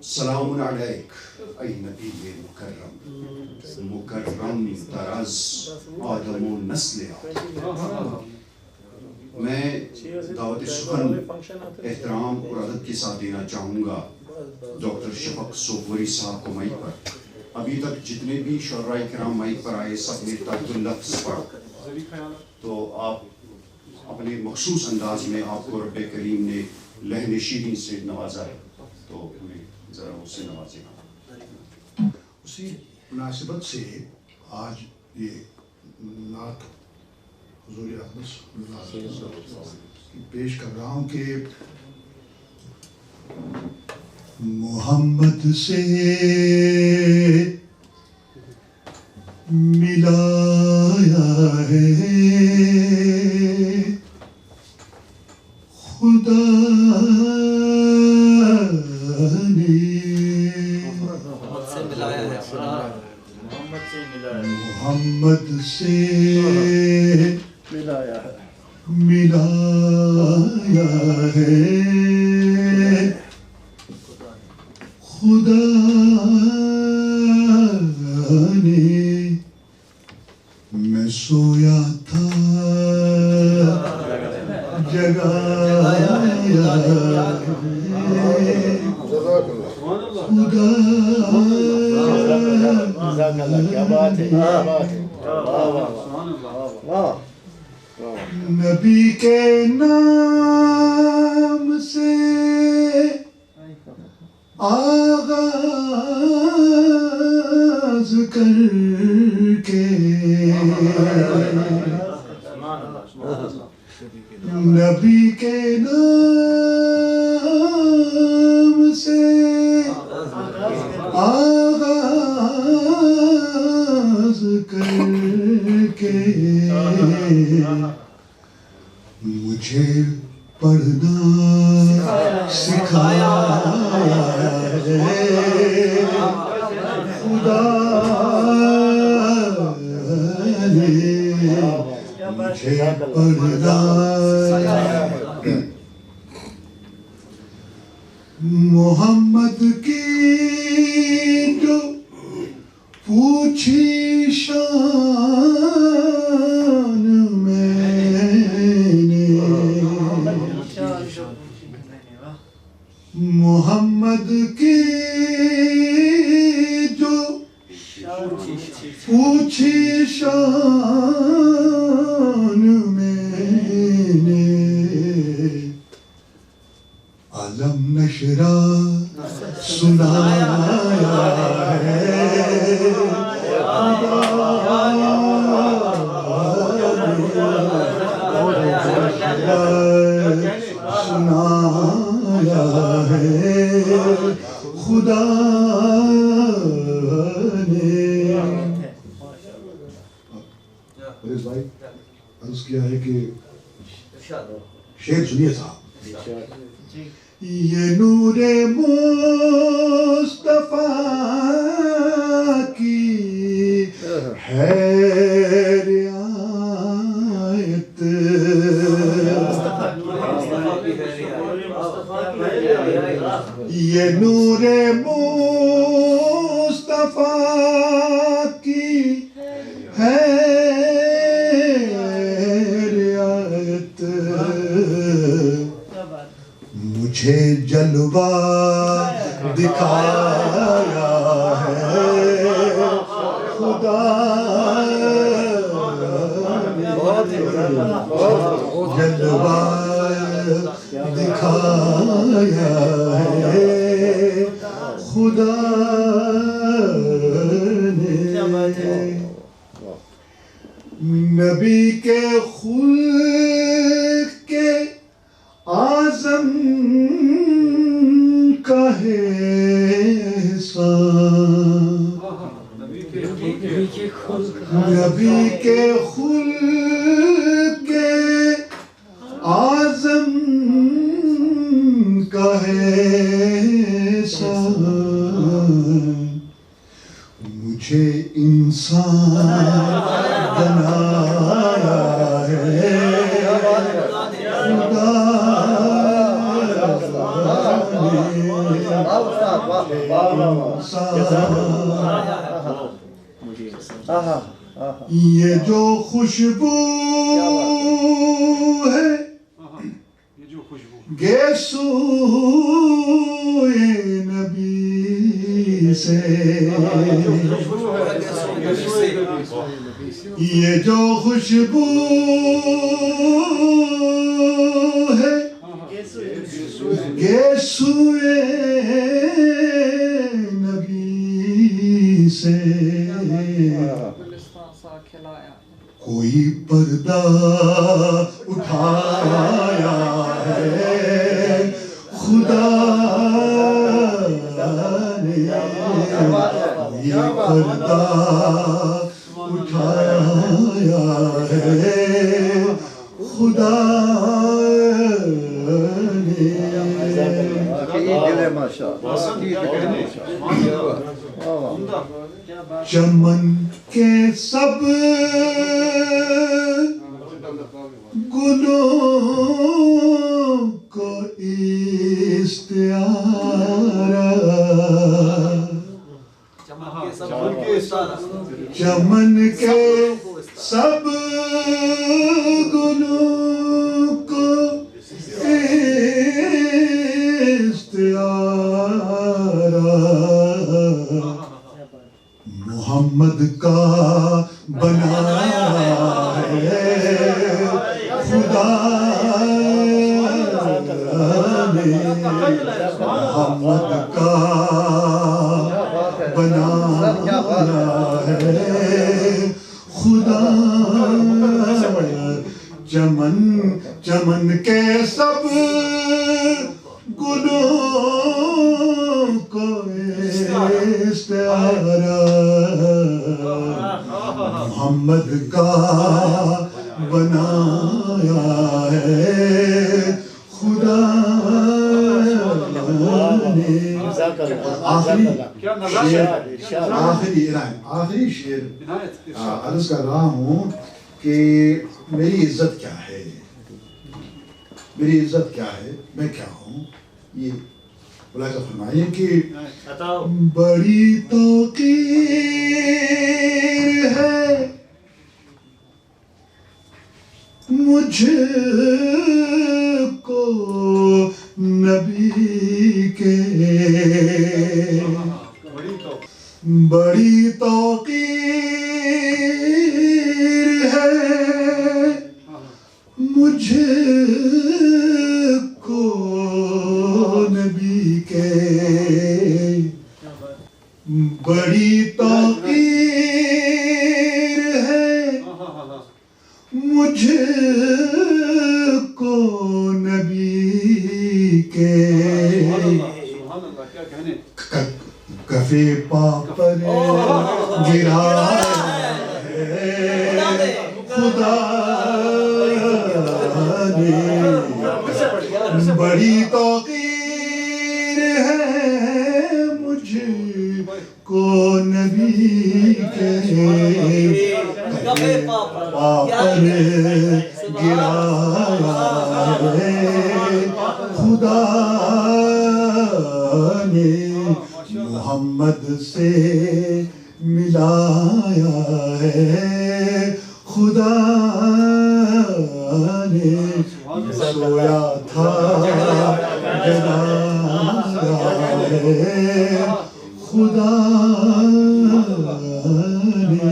سلام علیک ای نبی مکرم، مکرم طرز آدم و نسل آپ۔ میں دعوت سخن احترام اور ادب کے ساتھ دینا چاہوں گا ڈاکٹر شفق سوپوری صاحب کو مائک پر۔ ابھی تک جتنے بھی شعراء کرام مائک پر آئے سب نے تحت اللفظ پڑھا، تو آپ اپنے مخصوص انداز میں آپ کو رب کریم نے لحن شیرین سے نوازا ہے، تو ہمیں ذرا اس سے نوازے گا۔ اسی مناسبت سے آج یہ نعت حضور اقدس صلی اللہ علیہ وسلم پیش کر رہا ہوں کہ محمد سے ملایا ہے خدا نے، محمد سے ملایا ہے خدا نے، میں سویا تھا جگایا خدا، کیا بات ہے، کیا بات ہے، نبی کے نام سے آغاز کر کے، نبی کے نام سے آغاز کر کے مجھے پڑھنا سکھایا ہے خدا نے، مجھے پڑھنا محمد کی جو پوچھی شان میں نے، محمد کی جو پوچھی شان میں نے، علم نشرہ سنایا ہے سنایا ہے خدا نے۔ پریز بھائی عرض کیا ہے کہ شعر سنیے صاحب، یہ نور مصطفیٰ کی ہے رعایت، یہ نور مصطفیٰ کی ہے رعایت، مجھے جلوہ دکھایا ہے خدا نے، جلوہ دکھایا ہے خدا نے، نبی کے خلق کے اعظم کا ہے احسان، نبی کے خلق کے اعظم کا ہے احسان، مجھے انسان بنایا ہے خدا نے، یہ جو خوشبو ہے گیسوئے نبی سے، یہ جو خوشبو ہے گیسوئے نبی سے، کوئی پردہ اٹھایا ہے خدا نے، کوئی پردہ اٹھایا ہے خدا نے، چمن کے سب گلوں کو استعارہ، چمن کے سب گلوں کو استعارہ، محمد کا بنایا ہے خدا نے، محمد کا بنایا ہے خدا، چمن چمن کے سب گلوں کو استعارہ، محمد کا بنایا ہے خدا نے۔ آخری شعر عرض کر رہا ہوں کہ میری عزت کیا ہے، میری عزت کیا ہے، میں کیا ہوں، یہ ملاحظہ فرمائیے کہ بڑی توقیر ہے مجھ کو نبی کے، بڑی توقیر ہے مجھ کو نبی کے، بڑی توقیر ہے مجھ کو نبی کے، کفِ پا پر گرایا ہے خدا نے، بڑی توقیر ہے مجھ کو نبی کے، پا پر گرایا ہے خدا نے، محمد سے ملایا ہے خدا نے، سویا تھا جگایا ہے خدا نے۔